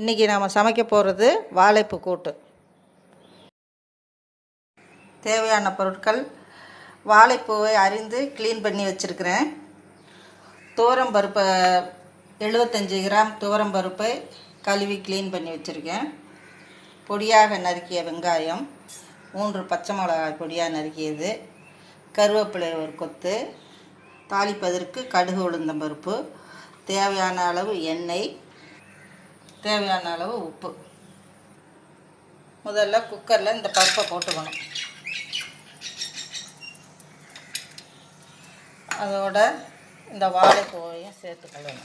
இன்றைக்கி நாம் சமைக்க போகிறது வாழைப்பூ கூட்டு. தேவையான பொருட்கள்: வாழைப்பூவை அரிந்து க்ளீன் பண்ணி வச்சுருக்கிறேன். துவரம்பருப்பை 75 கிராம் துவரம்பருப்பை கழுவி க்ளீன் பண்ணி வச்சுருக்கேன். பொடியாக நறுக்கிய வெங்காயம், 3 பச்சை மிளகாய் பொடியாக நறுக்கியது, கருவேப்பிலை ஒரு கொத்து, தாளிப்பதற்கு கடுகு உளுந்தம்பருப்பு, தேவையான அளவு எண்ணெய், தேவையான அளவு உப்பு. முதல்ல குக்கரில் இந்த பருப்பை போட்டுக்கணும். அதோட இந்த வாழைப்பூவையும் சேர்த்துக்கணும்.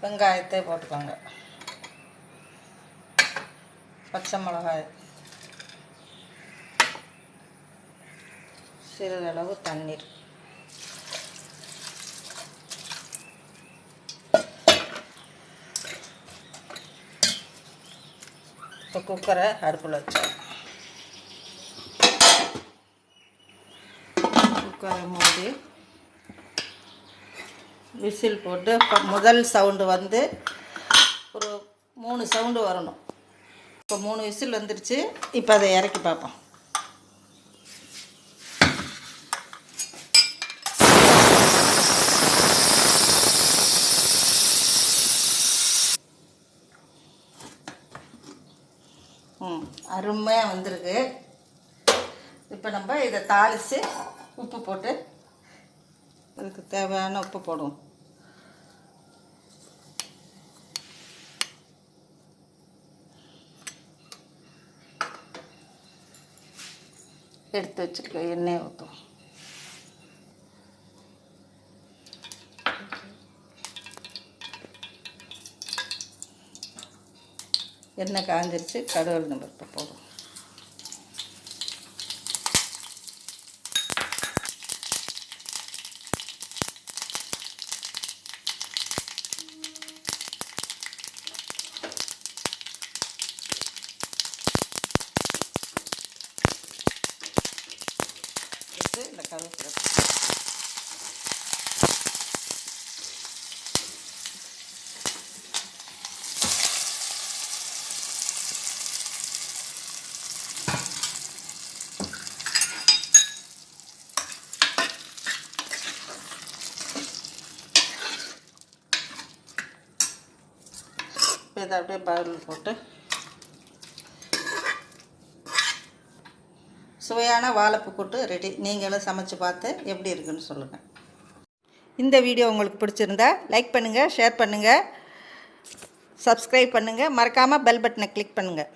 வெங்காயத்தை போட்டுக்கோங்க. பச்சை மிளகாய், சிறிதளவு தண்ணீர், இப்போ குக்கரை அடுப்பில் வச்சோம். குக்கரை மூடி விசில் போட்டு முதல் சவுண்டு வந்து ஒரு 3 சவுண்டு வரணும். இப்போ 3 விசில் வந்துருச்சு. இப்போ அதை இறக்கி பார்ப்போம். அருமையாக வந்திருக்கு. இப்போ நம்ம இதை தாளித்து உப்பு போட்டு அதுக்கு தேவையான உப்பு போடுவோம். எடுத்து வச்சுருக்க எண்ணெய் ஊற்றுவோம். எண்ணெய் காஞ்சிருச்சு. கடுகு உளுந்தம்பருப்பு போடுவோம். இந்த கருவேப்பிலை இதை அப்படியே பவுலில் போட்டு சுவையான வாழைப்பூ கூட்டு ரெடி. நீங்களும் சமைச்சு பார்த்து எப்படி இருக்குன்னு சொல்லுங்கள். இந்த வீடியோ உங்களுக்கு பிடிச்சிருந்தா லைக் பண்ணுங்கள், ஷேர் பண்ணுங்கள், சப்ஸ்கிரைப் பண்ணுங்கள், மறக்காமல் பெல் பட்டனை கிளிக் பண்ணுங்கள்.